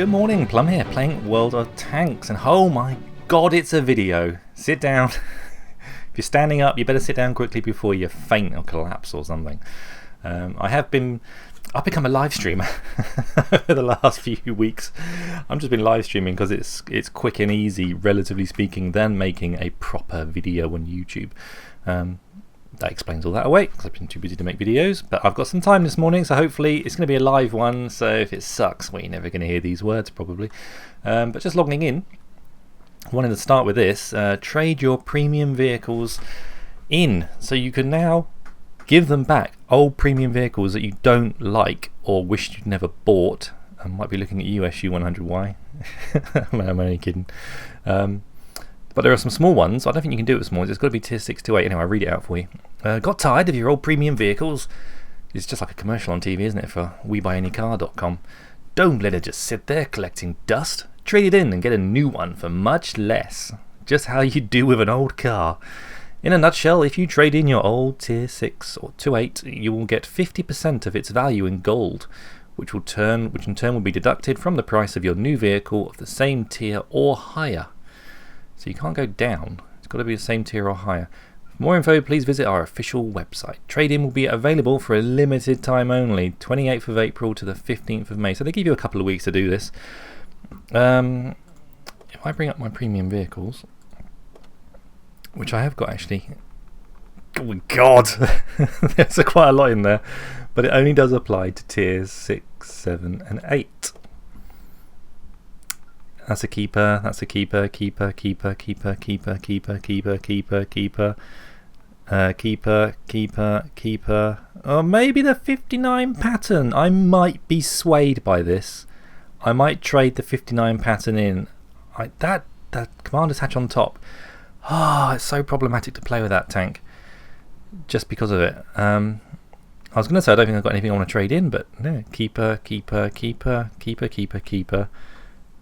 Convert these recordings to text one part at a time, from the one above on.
Good morning, Plum here, playing World of Tanks, and oh my god, it's a video. Sit down. If you're standing up, you better sit down quickly before you faint or collapse or something. I've become a live streamer for the last few weeks. I've just been live streaming because it's quick and easy, relatively speaking, than making a proper video on YouTube. That explains all that away, because I've been too busy to make videos. But I've got some time this morning, so hopefully it's going to be a live one. So if it sucks, well, you're never going to hear these words probably. But just logging in, I wanted to start with this. Trade your premium vehicles in. So you can now give them back. Old premium vehicles that you don't like or wished you'd never bought. I might be looking at you, SU100Y. I'm only kidding. But there are some small ones. I don't think you can do it with small ones. It's got to be tier 6 to 8. Anyway, I'll read it out for you. Got tired of your old premium vehicles? It's just like a commercial on TV, isn't it, for WeBuyAnyCar.com. Don't let it just sit there collecting dust. Trade it in and get a new one for much less. Just how you do with an old car. In a nutshell, if you trade in your old tier 6 or 2.8, you will get 50% of its value in gold, which in turn will be deducted from the price of your new vehicle of the same tier or higher. So you can't go down. It's got to be the same tier or higher. For more info, please visit our official website. Trade-in will be available for a limited time only, 28th of April to the 15th of May. So they give you a couple of weeks to do this. If I bring up my premium vehicles, which I have got actually. Oh my god! There's quite a lot in there. But it only does apply to tiers 6, 7 and 8. That's a keeper, that's a keeper, keeper, keeper, keeper, keeper, keeper, keeper, keeper, keeper, keeper, keeper, keeper. Or maybe the 59 pattern. I might be swayed by this. I might trade the 59 pattern in. That commander's hatch on top. It's so problematic to play with that tank. Just because of it. I was going to say I don't think I've got anything I want to trade in, but no. Keeper, keeper, keeper, keeper, keeper, keeper.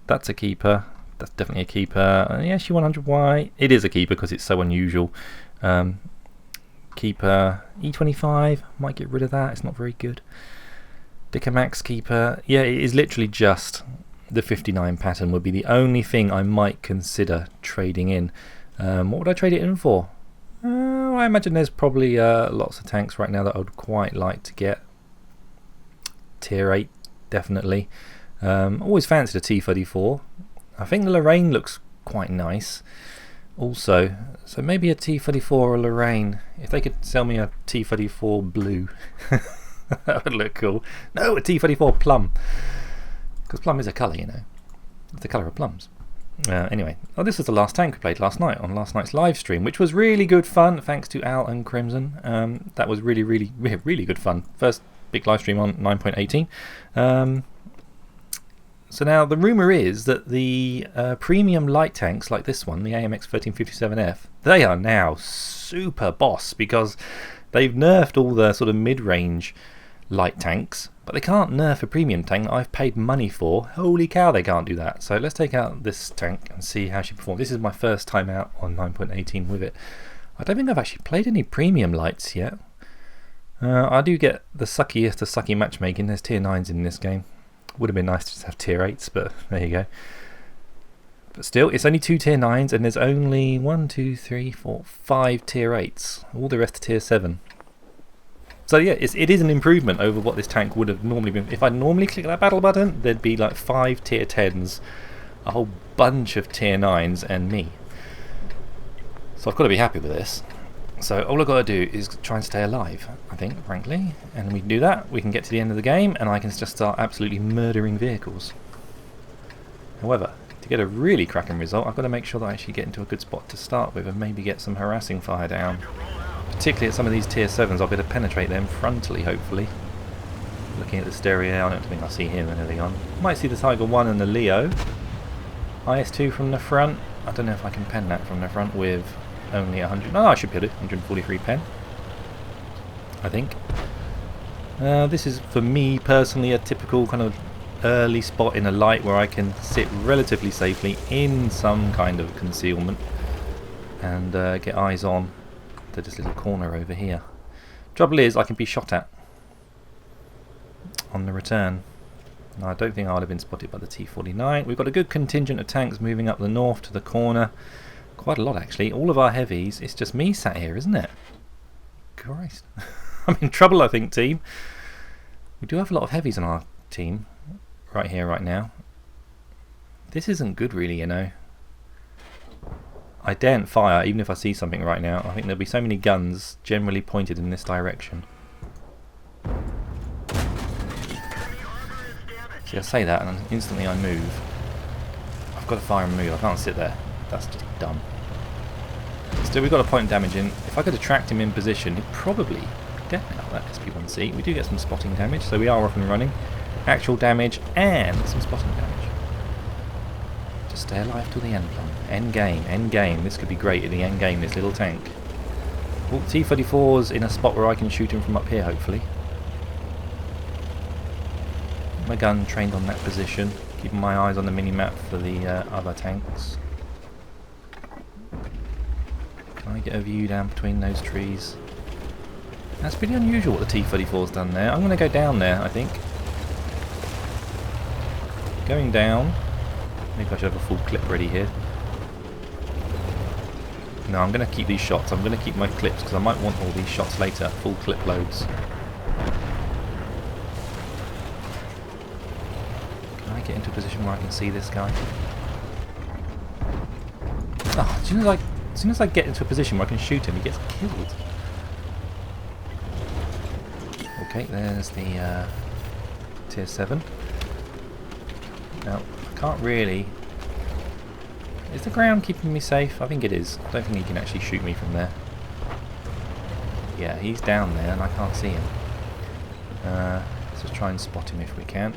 That's a keeper. That's definitely a keeper. Yeah, SU100Y. It is a keeper because it's so unusual. Keeper. E25. Might get rid of that. It's not very good. Dicamax keeper. Yeah, it is literally just the 59 pattern would be the only thing I might consider trading in. What would I trade it in for? I imagine there's probably lots of tanks right now that I would quite like to get. Tier 8, definitely. Always fancied a T34. I think the Lorraine looks quite nice also, so maybe a T34 or a Lorraine. If they could sell me a T34 blue, that would look cool. No, a T34 plum, because plum is a colour, you know. It's the colour of plums. Anyway, this was the last tank we played last night on last night's live stream, which was really good fun, thanks to Al and Crimson. That was really, really, really good fun. First big live stream on 9.18. So now the rumour is that the premium light tanks like this one, the AMX 1357F, they are now super boss because they've nerfed all the sort of mid-range light tanks, but they can't nerf a premium tank that I've paid money for. Holy cow, they can't do that. So let's take out this tank and see how she performs. This is my first time out on 9.18 with it. I don't think I've actually played any premium lights yet. I do get the suckiest of sucky matchmaking. There's tier 9s in this game. Would have been nice to just have tier 8s, but there you go. But still, it's only 2 tier 9s, and there's only 1, 2, 3, 4, 5 tier 8s. All the rest are tier 7. So yeah, it is an improvement over what this tank would have normally been. If I normally click that battle button, there'd be like 5 tier 10s, a whole bunch of tier 9s, and me. So I've got to be happy with this. So all I've got to do is try and stay alive, I think, frankly. And we can do that, we can get to the end of the game, and I can just start absolutely murdering vehicles. However, to get a really cracking result, I've got to make sure that I actually get into a good spot to start with and maybe get some harassing fire down. Particularly at some of these tier 7s, I'll be able to penetrate them frontally, hopefully. Looking at the stereo, I don't think I'll see him and everything on. Might see the Tiger 1 and the Leo. IS2 from the front. I don't know if I can pen that from the front with only 100. No, I should be able to. 143 pen, I think. This is, for me personally, a typical kind of early spot in a light where I can sit relatively safely in some kind of concealment and get eyes on to this little corner over here. Trouble is, I can be shot at on the return. No, I don't think I would have been spotted by the T-49. We've got a good contingent of tanks moving up the north to the corner. Quite a lot actually. All of our heavies. It's just me sat here, isn't it? Christ. I'm in trouble, I think, team. We do have a lot of heavies on our team. Right here, right now. This isn't good really, you know. I daren't fire even if I see something right now. I think there'll be so many guns generally pointed in this direction. See, I say that and instantly I move. I've got to fire and move. I can't sit there. That's just dumb. Still, we've got a point damage in. If I could attract him in position, he'd probably be dead now, that SP1C. We do get some spotting damage, so we are off and running. Actual damage and some spotting damage. Just stay alive till the end, plan. End game, end game. This could be great in the end game, this little tank. Oh, T-34's in a spot where I can shoot him from up here, hopefully. My gun trained on that position, keeping my eyes on the mini-map for the other tanks. Can I get a view down between those trees? That's pretty unusual what the T-34's done there. I'm going to go down there, I think. Going down. Maybe I should have a full clip ready here. No, I'm going to keep these shots. I'm going to keep my clips because I might want all these shots later. Full clip loads. Get into a position where I can see this guy. Oh, as soon as I get into a position where I can shoot him, he gets killed. Okay, there's the tier 7. Now, I can't really... Is the ground keeping me safe? I think it is. I don't think he can actually shoot me from there. Yeah, he's down there and I can't see him. Let's just try and spot him if we can.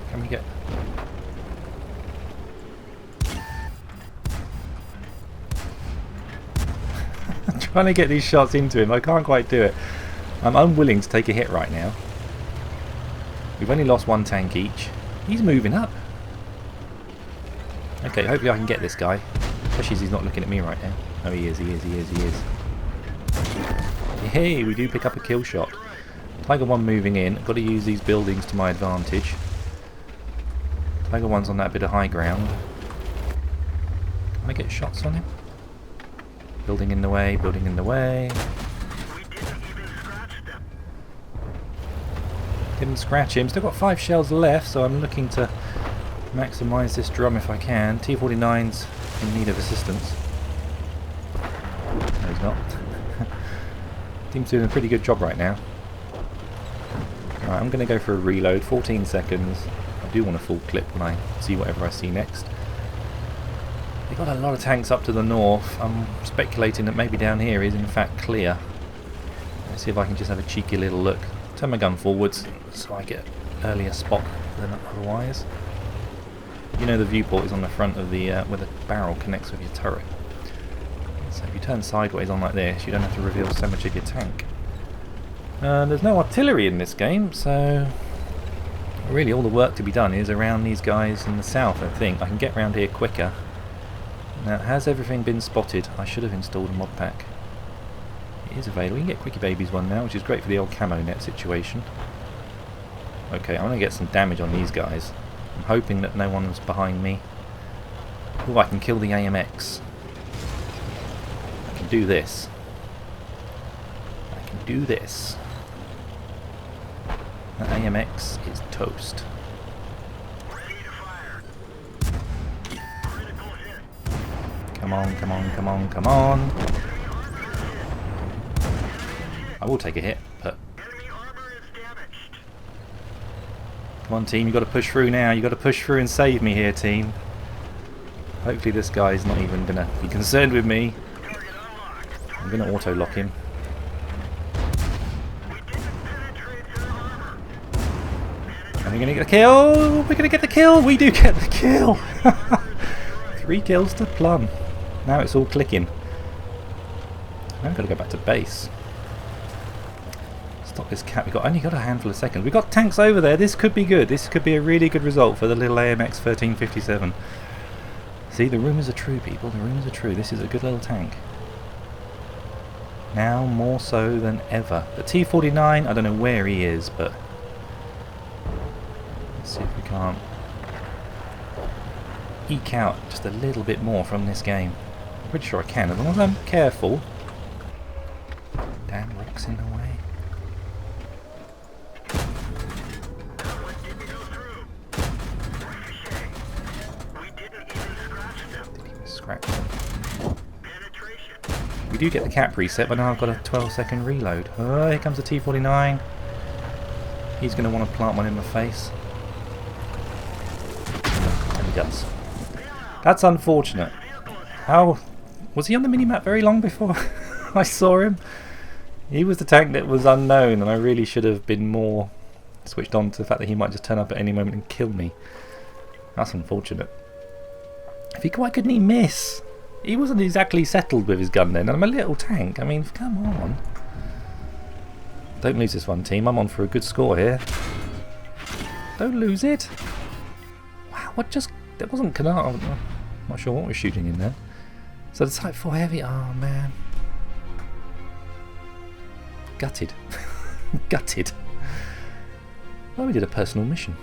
Can we get... I'm trying to get these shots into him. I can't quite do it. I'm unwilling to take a hit right now. We've only lost one tank each. He's moving up. Okay, hopefully I can get this guy. Especially as he's not looking at me right now. Oh, he is, he is, he is, he is. Hey, we do pick up a kill shot. Tiger 1 moving in. Got to use these buildings to my advantage. Tiger 1's on that bit of high ground. Can I get shots on him? Building in the way, building in the way. Didn't scratch him. Still got 5 shells left, so I'm looking to maximise this drum if I can. T-49's in need of assistance. No, he's not. Team's doing a pretty good job right now. Right, I'm going to go for a reload. 14 seconds. I do want a full clip when I see whatever I see next. They've got a lot of tanks up to the north. I'm speculating that maybe down here is in fact clear. Let's see if I can just have a cheeky little look. Turn my gun forwards so I get an earlier spot than otherwise. You know the viewport is on the front of the where the barrel connects with your turret. So if you turn sideways on like this, you don't have to reveal so much of your tank. There's no artillery in this game, so really all the work to be done is around these guys in the south, I think. I can get around here quicker. Now, has everything been spotted? I should have installed a mod pack. It is available. You can get Quickie Babies one now, which is great for the old camo net situation. Okay, I'm going to get some damage on these guys. I'm hoping that no one's behind me. Oh, I can kill the AMX. I can do this. I can do this. The AMX is toast. Come on, come on, come on, come on. I will take a hit, but... Come on, team, you've got to push through now. You've got to push through and save me here, team. Hopefully this guy's not even going to be concerned with me. I'm going to auto-lock him. Are we going to get the kill? We're going to get the kill! We do get the kill! 3 kills to plum. Now it's all clicking. I've got to go back to base. Stop this cat. We've only got a handful of seconds. We've got tanks over there. This could be good. This could be a really good result for the little AMX 1357. See, the rumours are true, people. The rumours are true. This is a good little tank. Now more so than ever. The T-49, I don't know where he is, but Let's see if we can't eke out just a little bit more from this game. I'm pretty sure I can, as long as I'm careful. Damn rocks in the way. Didn't even scratch them. We do get the cap reset, but now I've got a 12-second reload. Oh, here comes the T-49. He's going to want to plant one in my face. And he does. That's unfortunate. How... Was he on the minimap very long before I saw him? He was the tank that was unknown, and I really should have been more switched on to the fact that he might just turn up at any moment and kill me. That's unfortunate. Why couldn't he miss? He wasn't exactly settled with his gun then. I'm a little tank. I mean, come on. Don't lose this one, team. I'm on for a good score here. Don't lose it. Wow, what just... That wasn't canard. I'm not sure what we're shooting in there. So the Type 4 Heavy... Oh, man. Gutted. Gutted. Oh, we did a personal mission.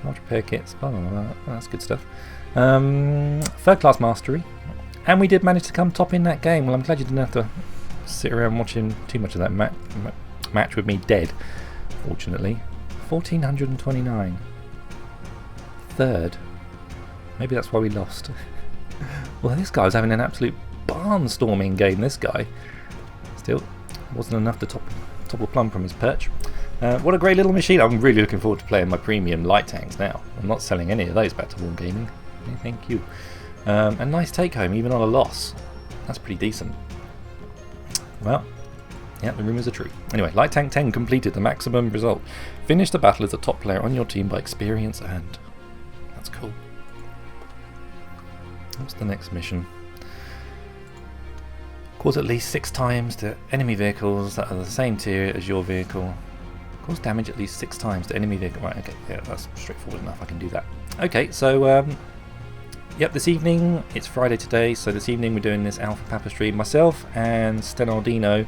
Large repair kits. Blah, blah, blah. Oh, that's good stuff. Third class mastery. And we did manage to come top in that game. Well, I'm glad you didn't have to sit around watching too much of that match with me dead, fortunately. 1429. Third. Maybe that's why we lost. Well, this guy was having an absolute barnstorming game, this guy. Still, wasn't enough to topple plumb from his perch. What a great little machine. I'm really looking forward to playing my premium light tanks now. I'm not selling any of those back to Wargaming. Thank you. A nice take home, even on a loss. That's pretty decent. Well, yeah, the rumours are true. Anyway, Light Tank 10 completed the maximum result. Finish the battle as the top player on your team by experience earned. That's cool. What's the next mission? Cause at least 6 times to enemy vehicles that are the same tier as your vehicle. Cause damage at least 6 times to enemy vehicle. Right, okay, yeah, that's straightforward enough. I can do that. Okay, so yep, this evening, it's Friday today, so this evening we're doing this Alpha Papa stream. Myself and Stenardino,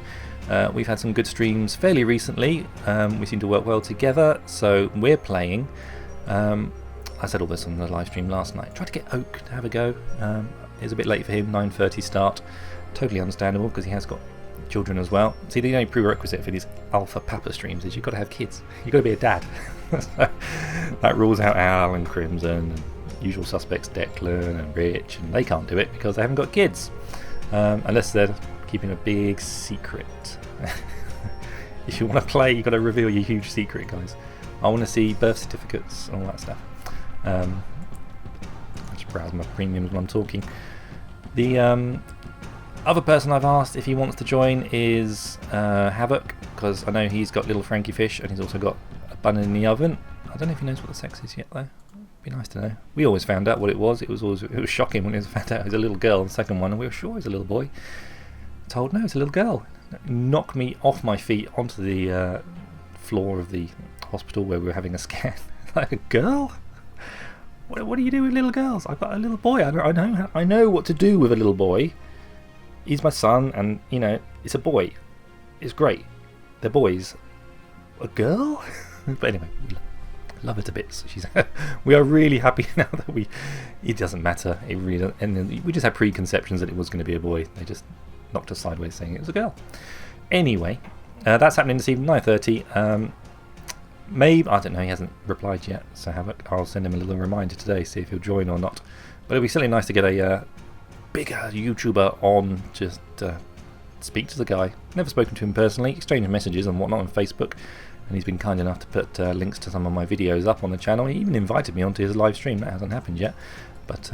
we've had some good streams fairly recently. We seem to work well together, so we're playing. I said all this on the live stream last night. Tried to get Oak to have a go. It was a bit late for him, 9:30 start. Totally understandable, because he has got children as well. See, the only prerequisite for these Alpha Papa streams is you've got to have kids. You've got to be a dad. So that rules out Al and Crimson and usual suspects Declan and Rich, and they can't do it because they haven't got kids, unless they're keeping a big secret. If you want to play, you've got to reveal your huge secret, guys. I want to see birth certificates and all that stuff. I just browse my premiums when I'm talking. The other person I've asked if he wants to join is Havoc, because I know he's got little Frankie Fish and he's also got a bun in the oven. I don't know if he knows what the sex is yet though. Be nice to know. We always found out what it was. It was shocking when it was found out it was a little girl. The second one, and we were sure it was a little boy. Told no, it's a little girl. Knocked me off my feet onto the floor of the hospital where we were having a scan. Like, a girl? What do you do with little girls? I've got a little boy. I know what to do with a little boy. He's my son, and you know it's a boy. It's great. They're boys. A girl? But anyway. Love her to bits. We are really happy now that it doesn't matter. It really, and then we just had preconceptions that it was going to be a boy. They just knocked us sideways saying it was a girl. Anyway, that's happening this evening, 9:30. Maybe, I don't know, he hasn't replied yet, so Havoc, I'll send him a little reminder today, see if he'll join or not. But it'll be certainly nice to get a bigger YouTuber on, just speak to the guy. Never spoken to him personally, exchanged messages and whatnot on Facebook. And he's been kind enough to put links to some of my videos up on the channel. He even invited me onto his live stream. That hasn't happened yet, but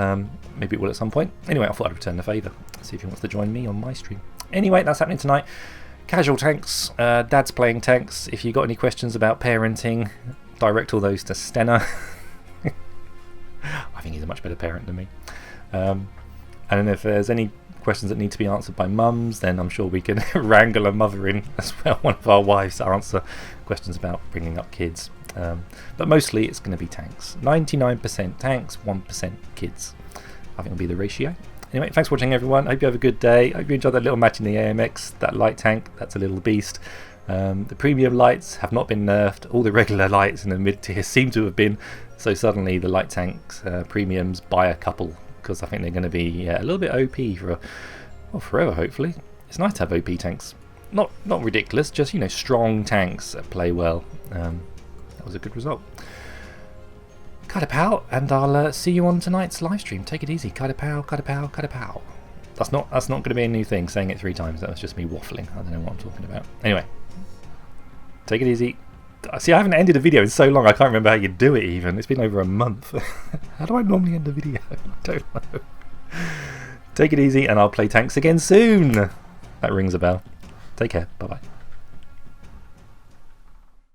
maybe it will at some point. Anyway, I thought I'd return the favour, see if he wants to join me on my stream. Anyway, that's happening tonight. Casual tanks, Dad's playing tanks. If you've got any questions about parenting, direct all those to Stenna. I think he's a much better parent than me. And then if there's any questions that need to be answered by mums, then I'm sure we can wrangle a mother in as well, one of our wives, to answer questions about bringing up kids. But mostly it's going to be tanks. 99% tanks, 1% kids. I think will be the ratio. Anyway, thanks for watching everyone. I hope you have a good day. I hope you enjoyed that little match in the AMX, that light tank. That's a little beast. The premium lights have not been nerfed. All the regular lights in the mid tier seem to have been. So suddenly the light tanks premiums buy a couple, because I think they're going to be a little bit OP for forever, hopefully. It's nice to have OP tanks. Not ridiculous, just, you know, strong tanks that play well. That was a good result. Kada pow, and I'll see you on tonight's live stream. Take it easy. Kada pow, kada pow, kada pow. That's not going to be a new thing, saying it 3 times. That was just me waffling. I don't know what I'm talking about. Anyway, take it easy. See, I haven't ended a video in so long, I can't remember how you do it even. It's been over a month. How do I normally end a video? I don't know. Take it easy, and I'll play tanks again soon. That rings a bell. Take care. Bye-bye.